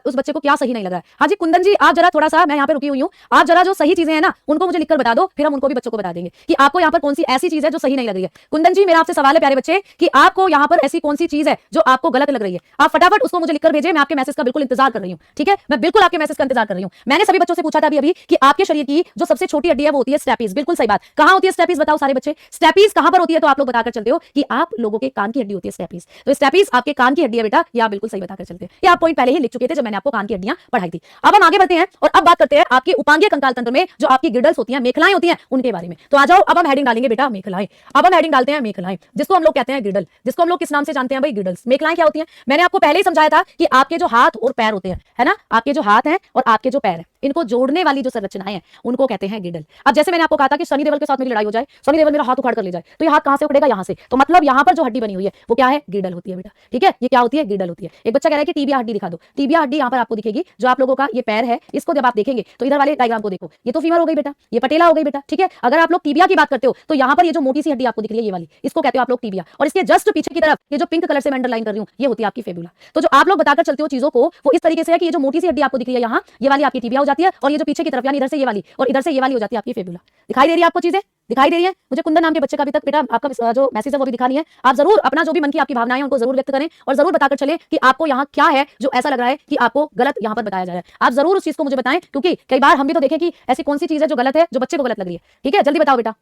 उस बच्चे को क्या सही नहीं लग रहा है। हाँ जी कुंदन जी, आप जरा थोड़ा सा, मैं यहाँ पे रुकी हुई हूँ, आप जरा जो सही चीजें हैं ना उनको मुझे लिखकर बता दो, फिर हम उनको भी बच्चों को बता देंगे कि आपको यहाँ पर कौन सी ऐसी चीज है जो सही नहीं लग रही है। कुंदन जी मेरा आपसे सवाल है प्यारे बच्चे कि आपको यहाँ पर ऐसी कौन सी चीज है जो आपको गलत लग रही है, आप फटाफट उसको मुझे लिखकर भेजिए। मैं आपके मैसेज का बिल्कुल इंतजार कर रही हूँ, ठीक है, मैं बिल्कुल आपके मैसेज का इंतजार कर रही हूँ। मैंने सभी बच्चों से पूछा था अभी कि आपके शरीर की जो सबसे छोटी हड्डी है वो होती है स्टेपीज। बिल्कुल सही बात, कहाँ होती है स्टेपीज, बताओ सारे बच्चे। स्टेपीज कहाँ पर होती है, तो आप लोग बताकर चलते हो कि आप लोगों के कान की हड्डी होती है स्टेपीज। तो स्टेपीज आपके कान की हड्डी है बेटा, ये आप बिल्कुल सही बताकर चलते हैं। ये आप पॉइंट पहले ही लिख चुके थे जब मैंने आपको कान की हड्डियां पढ़ाई थी। अब हम आगे बढ़ते हैं और अब बात करते हैं आपके उपांगीय कंकाल तंत्र में जो आपकी गिडल्स होती हैं, मेखलाएं होती हैं, उनके बारे में। तो आ जाओ, अब हम हेडिंग डालेंगे बेटा मेखलाएं। अब हम हेडिंग डालते हैं मेखलाएं, जिसको हम लोग कहते हैं गिडल, जिसको हम लोग किस नाम से जानते हैं भाई, गिडल्स। मेखलाएं क्या होती हैं, मैंने आपको पहले ही समझाया था कि आपके जो हाथ और पैर होते हैं, है ना, आपके जो हाथ हैं और आपके जो पैर हैं, इनको जोड़ने वाली जो संरचनाएं हैं उनको कहते हैं गिडल। अब जैसे मैंने आपको कहा था कि सनी देओल के साथ मेरी लड़ाई हो जाए, सनी देओल मेरा हाथ उखाड़ कर ले जाए, तो ये हाथ कहां से उखड़ेगा, यहां से। तो मतलब यहां पर जो हड्डी बनी हुई है वो क्या है, गिडल होती है बेटा, ठीक है। ये क्या होती है, गिडल होती है। एक बच्चा कह रहा है कि टीबिया हड्डी दिखा दो। टीबिया हड्डी यहाँ पर आपको दिखेगी, जो आप लोगों का ये पैर है, इसको जब आप देखेंगे तो इधर वाले डायग्राम को देखो, ये तो फीमर हो गई बेटा, ये पटेला हो गई बेटा, ठीक है। अगर आप लोग टीबिया की बात करते हो तो यहाँ पर ये जो मोटी सी हड्डी आपको दिख रही है ये वाली, इसको कहते हो आप लोग टीबिया। और इसके जस्ट पीछे की तरफ ये जो पिंक कलर से मैं अंडरलाइन कर रही हूँ ये होती है आपकी फेबुला। तो जो आप लोग बताकर चलते हो चीजों को वो इस तरीके से है कि ये जो मोटी सी हड्डी आपको दिख रही है यहाँ, ये वाली आपकी टीबिया हो जाती है, और ये जो पीछे की तरफ यानी इधर से ये वाली और इधर से ये वाली हो जाती है आपकी फेबुला। दिखाई दे रही है आपको चीजें, दिखाई दे रही है। मुझे कुंदन नाम के बच्चे का अभी तक बेटा आपका जो मैसेज है वो भी दिखा नहीं है। आप जरूर अपना जो भी मन की आपकी भावनाएं उनको जरूर व्यक्त करें और जरूर बताकर चले कि आपको यहाँ क्या है जो ऐसा लग रहा है कि आपको गलत यहाँ पर बताया जा रहा है। आप जरूर उस चीज को मुझे बताएं, क्योंकि कई बार हम भी तो देखें कि ऐसी कौन सी चीज है जो गलत है, जो बच्चे को गलत लग रही है, ठीक है। जल्दी बताओ बेटा।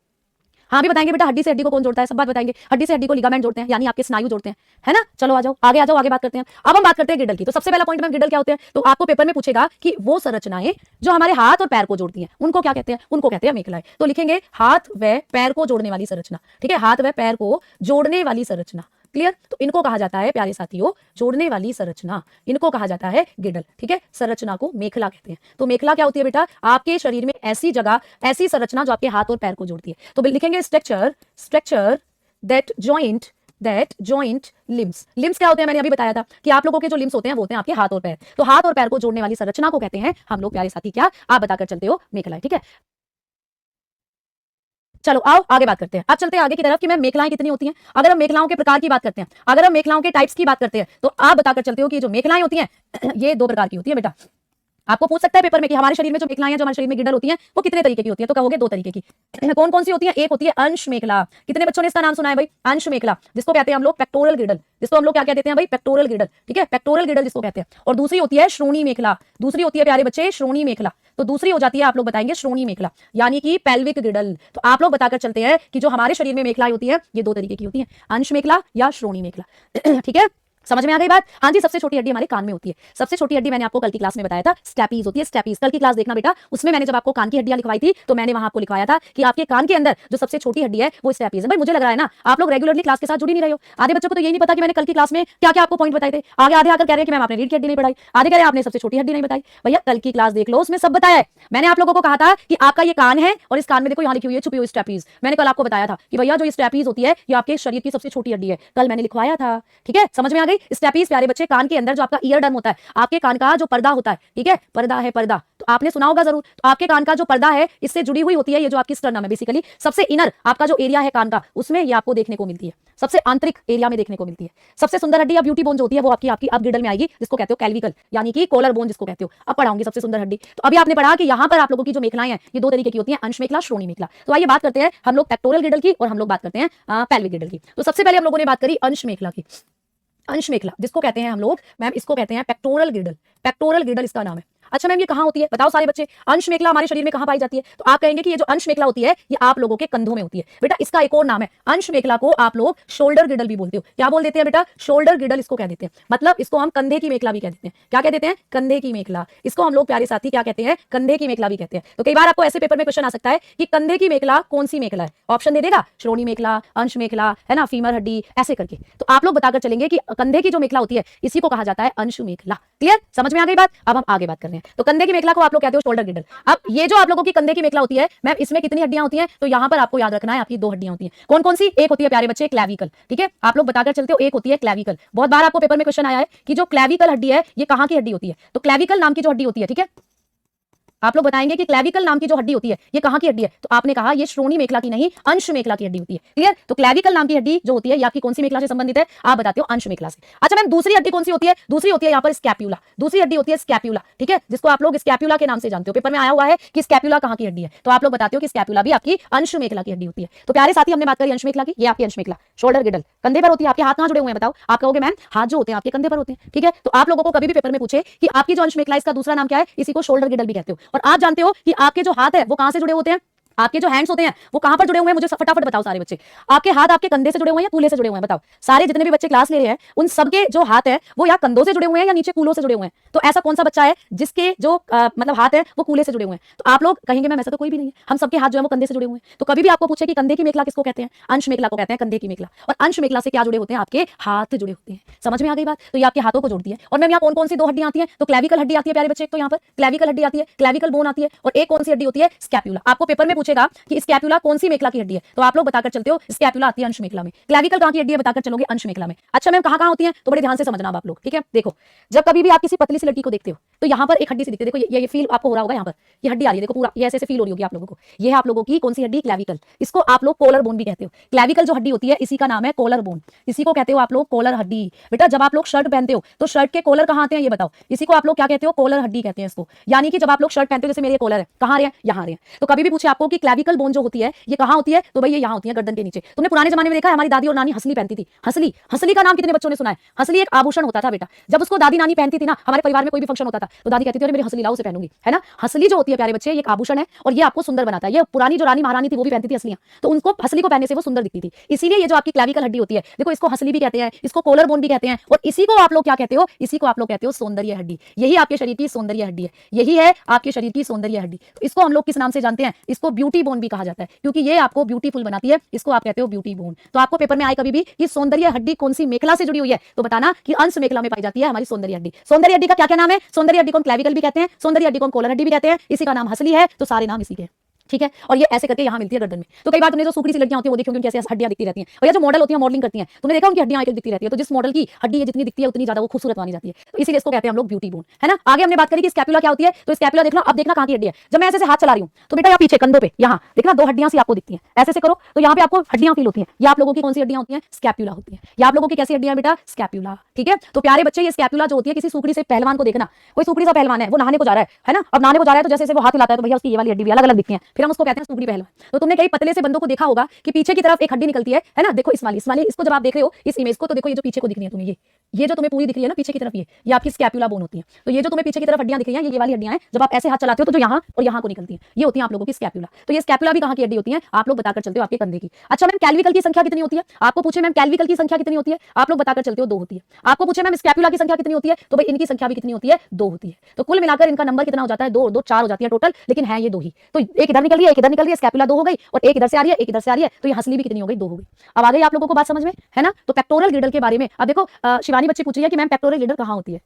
हाँ भी बताएंगे बेटा, हड्डी से हड्डी को कौन जोड़ता है, सब बात बताएंगे। हड्डी से हड्डी को लिगामेंट जोड़ते हैं, यानी आपके स्नायु जोड़ते हैं, है ना। चलो आ जाओ आगे, आ जाओ आगे बात करते हैं। अब हम बात करते हैं गिडल की। तो सबसे पहला पॉइंट में गिडल क्या होते हैं, तो आपको पेपर में पूछेगा कि वो संरचनाएं जो हमारे हाथ और पैर को जोड़ती हैं उनको क्या कहते हैं, उनको कहते हैं मेखलाएं। तो लिखेंगे हाथ व पैर को जोड़ने वाली संरचना, ठीक है, हाथ व पैर को जोड़ने वाली संरचना, क्लियर। तो इनको कहा जाता है प्यारे साथियों, जोड़ने वाली संरचना, इनको कहा जाता है गिडल, ठीक है। संरचना को मेखला कहते हैं। तो मेखला क्या होती है बेटा, आपके शरीर में ऐसी जगह, ऐसी संरचना जो आपके हाथ और पैर को जोड़ती है। तो लिखेंगे structure that joint limbs. Limbs क्या होते हैं, मैंने अभी बताया था कि आप लोगों के जो लिम्स होते हैं वो होते हैं आपके हाथ और पैर। तो हाथ और पैर को जोड़ने वाली संरचना को कहते हैं हम लोग प्यारे साथी क्या, आप बताकर चलते हो मेखला, ठीक है। चलो आओ आगे बात करते हैं। अब चलते हैं आगे की तरफ कि मैं मेखलाएं कितनी होती हैं। अगर हम मेखलाओं के प्रकार की बात करते हैं, अगर हम मेखलाओं के टाइप्स की बात करते हैं, तो आप बताकर चलते हो कि जो मेखलाएं होती हैं ये 2 प्रकार की होती है बेटा। आपको पूछ सकता है पेपर में कि हमारे शरीर में जो मेखलाएं हैं, जो हमारे शरीर में गिडल होती हैं, वो कितने तरीके की होती है, तो कहोगे 2 तरीके की। कौन कौन सी होती है? एक होती है अंश मेखला। कितने बच्चों ने इसका नाम सुना है भाई? अंश मेखला, जिसको कहते हैं हम लोग पेक्टोरल गिडल, जिसको हम लोग क्या कहते हैं भाई? पेक्टोरल गिडल, ठीक है, पेक्टोरल गिडल जिसको कहते हैं। और दूसरी होती है श्रोणी मेखला, दूसरी होती है प्यारे बच्चे श्रोणी मेखला। तो दूसरी हो जाती है, आप लोग बताएंगे श्रोणी मेखला, यानी कि पेल्विक गिडल। तो आप लोग बताकर चलते हैं कि जो हमारे शरीर में मेखलाएं होती है ये 2 तरीके की होती है, अंश मेखला या श्रोणी मेखला। ठीक है, समझ में आ गई बात? हाँ जी, सबसे छोटी हड्डी हमारे कान में होती है। सबसे छोटी हड्डी मैंने आपको कल की क्लास में बताया था, स्टैपीज होती है, स्टैपीज। कल की क्लास देखना बेटा, उसमें मैंने जब आपको कान की हड्डियां लिखवाई थी तो मैंने वहां आपको लिखवाया था कि आपके कान के अंदर जो सबसे छोटी हड्डी है वो स्टैपीज है। भाई मुझे लग रहा है ना आप लोग रेगुलरली क्लास के साथ जुड़ी नहीं रहे हो। आधे बच्चों को तो यही नहीं पता कि मैंने कल की क्लास में क्या क्या आपको पॉइंट बताए थे। आगे आधे आकर कह रहे हैं कि मैम आपने रीढ़ की हड्डी नहीं पढ़ाई, आधे कह रहे हैं आपने सबसे छोटी हड्डी नहीं बताई। भैया कल की क्लास देख लो, उसमें सब बताया है। मैंने आप लोगों को कहा था कि आपका ये कान है और इस कान में देखो यहाँ लिखी हुई है छुपी हुई स्टैपीज। मैंने कल आपको बताया था कि भैया जो स्टैपीज होती है ये आपके शरीर की सबसे छोटी हड्डी है, कल मैंने लिखवाया था। ठीक है, समझ में आ गई? स्टैपीज प्यारे बच्चे कान के अंदर जो आपका ईयर डम होता है, आपके कान का जो पर्दा होता है, ठीक है, पर्दा है पर्दा, तो आपने सुना होगा जरूर। तो आपके कान का जो पर्दा है इससे जुड़ी हुई होती है ये जो आपकी स्टर्नम है, बेसिकली सबसे इनर आपका जो एरिया है कान का, उसमें ये आपको देखने को मिलती है, सबसे आंतरिक एरिया में देखने को मिलती है। सबसे सुंदर हड्डी या ब्यूटी बोन जो होती है वो आपकी अब गिडल में आएगी, जिसको कहते हो कैल्विकल, यानी कि कॉलर बोन जिसको कहते हो। अब पढ़ाऊंगी सबसे सुंदर हड्डी। तो अभी आपने पढ़ा कि यहाँ पर आप लोगों की जो मेखलाएं हैं ये 2 तरीके की होती हैं, अंश मेखला, श्रोणी मेखला। तो आइए बात करते हैं हम लोग पेक्टोरल गिडल की और हम लोग बात करते हैं पेल्विक गिडल की। तो सबसे पहले हम लोगों ने बात करी अंश मेखला की। अंश मेखला जिसको कहते हैं हम लोग, मैम इसको कहते हैं पेक्टोरल गिडल, पेक्टोरल गिडल इसका नाम है। अच्छा मैम ये कहाँ होती है बताओ सारे बच्चे? अंश मेखला हमारे शरीर में कहाँ पाई जाती है? तो आप कहेंगे कि ये जो अंश मेखला होती है ये आप लोगों के कंधों में होती है। बेटा इसका एक और नाम है, अंश मेखला को आप लोग शोल्डर गिडल भी बोलते हो। क्या बोल देते हैं बेटा? शोल्डर गिडल इसको कह देते हैं। मतलब इसको हम कंधे की मेखला भी कह देते हैं। क्या कह देते हैं? कंधे की मेखला। इसको हम लोग प्यारे साथी क्या कहते हैं? कंधे की मेखला भी कहते हैं। तो कई बार आपको ऐसे पेपर में क्वेश्चन आ सकता है कि कंधे की मेखला कौन सी मेखला है? ऑप्शन दे देगा, श्रोणी मेखला, अंश मेखला, है ना, फीमर हड्डी, ऐसे करके। तो आप लोग बताकर चलेंगे कि कंधे की जो मेखला होती है इसी को कहा जाता है अंश मेखला। क्लियर, समझ में आ गई बात? अब हम आगे बात कर रहे हैं। तो कंधे की मेखला को आप लोग कहते हो शोल्डर गिडल। अब ये जो आप लोगों की कंधे की मेखला होती है मैम, इसमें कितनी हड्डियां होती हैं? तो यहां पर आपको याद रखना है आपकी 2 हड्डियां होती हैं। कौन कौन सी? एक होती है प्यारे बच्चे क्लैविकल, ठीक है, आप लोग बताकर चलते हो, एक होती है क्लैविकल। बहुत बार आपको पेपर में क्वेश्चन आया है कि जो क्लैविकल हड्डी है ये कहां की हड्डी होती है? तो क्लैविकल नाम की जो हड्डी होती है, ठीक है, आप लोग बताएंगे कि क्लैविकल नाम की जो हड्डी होती है ये कहां की हड्डी है? तो आपने कहा ये श्रोणी मेखला की नहीं, अंश मेखला की हड्डी होती है। क्लियर? तो क्लैविकल नाम की हड्डी जो होती है ये आपकी कौन सी मेखला से संबंधित है? आप बताते हो अंश मेखला से। अच्छा मैम दूसरी हड्डी कौन सी होती है? दूसरी होती है यहाँ पर स्कैप्यूला। दूसरी हड्डी होती है स्कैप्यूला, ठीक है, जिसको आप लोग स्कैप्यूला के नाम से जानते हो। पेपर में आया हुआ है कि स्कैप्यूला कहां की हड्डी है, तो आप लोग बताते हो कि स्कैप्यूला भी आपकी अंश मेखला की हड्डी होती है। तो प्यारे साथी हमने बात करी अंश मेखला की, ये आपकी अंश मेखला, शोल्डर गिडल, कंधे पर होती है। आपके हाथ कहां जुड़े हुए हैं बताओ? आप कहोगे मैम हाथ जो होते हैं आपके कंधे पर होते हैं, ठीक है। तो आप लोगों को कभी भी पेपर में पूछे कि आपकी जो अंश मेखला इसका दूसरा नाम क्या है, इसी को शोल्डर गिडल भी कहते हो। और आप जानते हो कि आपके जो हाथ है वो कहां से जुड़े होते हैं? आपके जो हैंड्स होते हैं वो कहां पर जुड़े हुए हैं? मुझे फटाफट बताओ सारे बच्चे। आपके हाथ आपके कंधे से जुड़े हुए हैं या कूल्हे से जुड़े हुए हैं? बताओ सारे जितने भी बच्चे क्लास ले रहे हैं उन सबके जो हाथ है वो या कंधों से जुड़े हुए हैं या नीचे कूलों से जुड़े हुए हैं। तो ऐसा कौन सा बच्चा है जिसके जो मतलब हाथ है वो कूल्हे से जुड़े हुए हैं? तो आप लोग कहेंगे मैम ऐसा तो कोई भी नहीं है, हम सबके हाथ जो है वो कंधे से जुड़े हुए हैं। तो कभी भी आपको पूछे कि कंधे की मेखला किसको कहते हैं? अंश मेखला को कहते हैं कंधे की मेखला। और अंश मेखला से क्या जुड़े होते हैं? आपके हाथ जुड़े होते हैं। समझ में आ गई बात? तो ये आपके हाथों को जोड़ती है। और मैम यहाँ कौन कौन सी 2 हड्डियां आती हैं? तो क्लैविकल हड्डी आती है प्यारे बच्चे, तो यहाँ पर क्लैविकल हड्डी आती है, क्लैविकल बोन आती है, और एक कौन सी हड्डी होती है? स्कैप्यूला। आपको पेपर में पूछेगा कि स्कैप्यूला कौन सी मेखला की हड्डी है, तो आप लोग बताकर चलते हो स्कैप्यूला आती है अंश मेखला में। क्लैविकल कहां की हड्डी है बताकर चलोगे? अंश मेखला में। अच्छा मैम कहां होती है? तो बड़े ध्यान से समझना आप लोग, ठीक है। देखो जब कभी भी आप किसी पतली सी लड़की को देखते हो तो यहाँ पर एक हड्डी सी दिखती है। देखो ये फील आपको हो रहा होगा, यहाँ पर ये हड्डी आ रही है, देखो पूरा ये ऐसे फील हो रही होगी आप लोगों को। ये है आप लोगों की कौन सी हड्डी? क्लैविकल। इसको आप लोग कॉलर बोन भी कहते हो। क्लैविकल जो हड्डी होती है इसी का नाम है कॉलर बोन, इसी को कहते हो आप लोग कॉलर हड्डी। बेटा जब आप लोग शर्ट पहनते हो तो शर्ट के कॉलर कहां आते हैं ये बताओ? इसी को आप लोग क्या कहते हो? कॉलर हड्डी कहते हैं इसको। यानी कि जब आप लोग शर्ट पहनते हो, जैसे मेरे कॉलर है, कहां आ रहे हैं? यहाँ आ रहे हैं। तो कभी भी पूछे आपको कि क्लैविकल बोन जो होती है ये कहां होती है, तो भाई ये यहाँ होती है गर्दन के नीचे। तुमने पुराने जमाने में देखा है हमारी दादी और नानी हंसली पहनती थी। हंसली, हंसली का नाम कितने बच्चों ने सुना है? हंसली एक आभूषण होता था बेटा। जब उसको दादी नानी पहनती थी ना, हमारे परिवार में कोई भी फंक्शन होता था तो दादी कहती थी अरे मेरी हंसली लाओ, उसे पहनूंगी, है ना। हंसली जो होती है प्यारे बच्चे ये एक आभूषण है और ये आपको सुंदर बनाता है। ये पुरानी जो रानी महारानी थी वो भी पहनती थी हंसलियां, तो उनको हंसली को पहनने से वो सुंदर दिखती थी। इसीलिए ये जो आपकी क्लैविकल हड्डी होती है, देखो इसको हंसली भी कहते हैं, इसको कॉलर बोन भी कहते हैं, और इसी को आप लोग क्या कहते हो? इसी को आप लोग कहते हो सौंदर्य हड्डी। यही आपके शरीर की सौंदर्य हड्डी है, यही है आपके शरीर की सौंदर्य हड्डी। तो इसको हम लोग किस नाम से जानते हैं? इसको ब्यूटी बोन भी कहा जाता है, क्योंकि ये आपको ब्यूटीफुल बनाती है। इसको आप कहते हो ब्यूटी बोन। तो आपको पेपर में आए कभी भी कि सौंदर्य हड्डी कौन सी मेखला से जुड़ी हुई है, तो बताना कि अंश मेखला में पाई जाती है हमारी सौंदर्य हड्डी। सौंदर्य हड्डी का क्या क्या नाम है? सौंदर्य हड्डी को क्लैविकल भी कहते हैं, सौंदर्य हड्डी को कॉलर हड्डी भी कहते हैं, इसी का नाम हंसली है, तो सारे नाम इसी के। ठीक है, और ये ऐसे करके यहाँ मिलती है गर्दन में। तो कई बार तुमने जो सूखड़ी सी लड़कियां होती है वो देखी होंगी, उनकी ऐसी हड्डियां दिखती रहती हैं, और या जो मॉडल होती है मॉडलिंग करती हैं, तुमने देखा उनकी हड्डियां एक दिखती रहती है। तो जिस मॉडल की हड्डी जितनी दिखती है उतनी ज्यादा वो खूबसूरत मानी जाती है, तो इसीलिए इसको कहते हैं हम लोग ब्यूटी बोन, है ना। आगे हमने बात करी कि स्कैपुला क्या होती है, तो स्कैपुला देखना, अब देखना कहाँ की हड्डी है। जब मैं ऐसे हाथ चला रही हूँ तो बेटा यहाँ पीछे कंधों पे यहाँ देखना दो हड्डियां सी आपको दिखती हैं, ऐसे से करो तो यहाँ पे आपको हड्डियां फील होती हैं। ये आप लोगों की कौन सी हड्डियां होती हैं, स्कैपुला होती है। ये आप लोगों की कैसी हड्डियां बेटा, स्कैपुला, ठीक है। तो प्यारे बच्चे ये स्कैपुला जो होती है, किसी सूखड़ी से पहलवान को देखना, कोई सूखड़ी सा पहलवान है वो नहाने को जा रहा है ना, अब नहाने को जा रहा है तो जैसे वो हाथ हिलाता है तो भैया उसकी ये वाली हड्डी भी अलग अलग दिखती है, फिर हम उसको कहते हैं सूखड़ी पहलवान। तो तुमने कई पतले से बंदों को देखा होगा कि पीछे की तरफ एक हड्डी निकलती है ना, देखो इस वाली इसको जब आप देख रहे हो इस इमेज को, तो देखो ये जो पीछे को दिख रही है तुम्हें, ये जो तुम्हें पूरी दिख रही है ना पीछे की तरफ, ये आपकी स्कैपुला बोन होती है। तो ये जो तुम्हें पीछे की तरफ हड्डियां दिख रही हैं ये वाली हड्डियां हैं, जब आप ऐसे हाथ चलाते हो तो जो यहाँ और यहाँ को निकलती है ये होती है आप लोगों की स्कैपुला। तो ये स्कैपुला भी कहाँ की हड्डी होती है, आप लोग बताकर चलते हो आपके कंधे की। अच्छा मैम कैल्विकल की संख्या कितनी होती है, आपको पूछे मैम कैल्विकल की संख्या कितनी होती है, आप लोग बताकर चलते हो 2 होती है। आपको पूछे मैम स्कैपुला की संख्या कितनी होती है, तो भाई इनकी संख्या भी कितनी होती है, 2 होती है। तो कुल मिलाकर इनका नंबर कितना हो जाता है, 2 2 4 हो जाती है टोटल, लेकिन है ये 2 ही। तो एक इधर निकल रही है एक इधर निकल रही है, स्कैपुला 2 हो गई, और एक इधर से आ रही है एक इधर से आ रही है, तो ये हंसली भी कितनी हो गई, 2 हो गई। अब आ गई आप लोगों को बात समझ में, है ना। तो पेक्टोरल गिडल के बारे में अब देखो शिवानी बच्ची पूछ रही है कि मैम पेक्टोरल गिडल कहाँ होती है।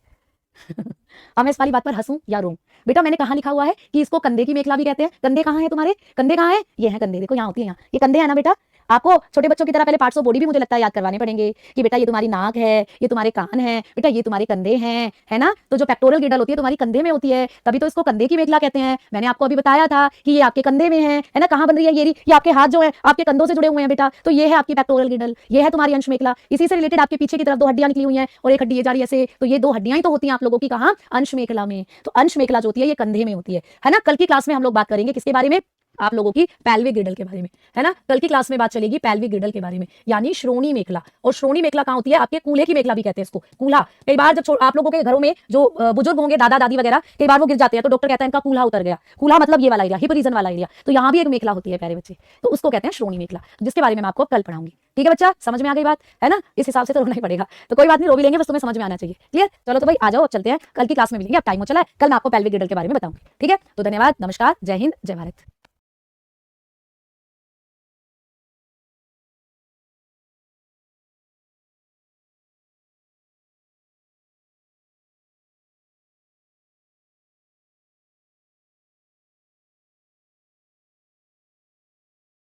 अब मैं इस वाली बात पर हंसूं या रोऊं, बेटा मैंने कहाँ लिखा हुआ है कि इसको कंधे की मेखला भी कहते हैं। कंधे कहाँ है तुम्हारे, कंधे कहाँ है, ये है कंधे, देखो यहाँ होती है, यहाँ ये कंधे है ना बेटा। आपको छोटे बच्चों की तरह पहले पार्ट्स ऑफ बॉडी भी मुझे लगता है याद करवाने पड़ेंगे कि बेटा ये तुम्हारी नाक है, ये तुम्हारे कान है, बेटा ये तुम्हारे कंधे हैं, है ना। तो जो पेक्टोरल गिडल होती है तुम्हारी कंधे में होती है, तभी तो इसको कंधे की मेखला कहते हैं। मैंने आपको अभी बताया था कि ये आपके कंधे में है ना। कहाँ बन रही है ये आपके हाथ जो है आपके कंधों से जुड़े हुए हैं बेटा, तो ये है आपकी पेक्टोरल गिडल, ये है तुम्हारी अंश मेखला। इसी से रिलेटेड आपके पीछे की तरफ 2 हड्डियां निकली हुई हैं और एक हड्डी ये जा रही है ऐसे, तो ये 2 हड्डियां ही तो होती हैं आप लोगों की कहाँ, अंश मेखला में। तो अंश मेखला जो होती है ये कंधे में होती है ना। कल की क्लास में हम लोग बात करेंगे किसके बारे में, आप लोगों की पेल्विक गिडल के बारे में, है ना। कल की क्लास में बात चलेगी पेल्विक गिडल के बारे में, यानी श्रोणी मेखला। और श्रोणी मेखला कहाँ होती है, आपके कूल्हे की मेखला भी कहते हैं इसको, कूल्हा। कई बार जब आप लोगों के घरों में जो बुजुर्ग होंगे दादा दादी वगैरह, कई बार वो गिर जाते हैं तो डॉक्टर कहता है इनका कूल्हा उतर गया। कूल्हा मतलब ये वाला एरिया, हिप रीजन वाला एरिया, तो यहाँ भी एक मेखला होती है प्यारे बच्चे, तो उसको कहते हैं श्रोणी मेखला, जिसके बारे में मैं आपको कल पढ़ाऊंगी। ठीक है बच्चा, समझ में आ गई बात, है ना। इस हिसाब से तो रोना ही पड़ेगा, तो कोई बात नहीं, रो भी लेंगे, बस तुम्हें समझ में आना चाहिए। क्लियर, चलो तो भाई आ जाओ, चलते हैं, कल की क्लास में मिलेंगे। अब टाइम हो चला है, कल मैं आपको पेल्विक गिडल के बारे में बताऊंगी। ठीक है, तो धन्यवाद, नमस्कार, जय हिंद, जय भारत।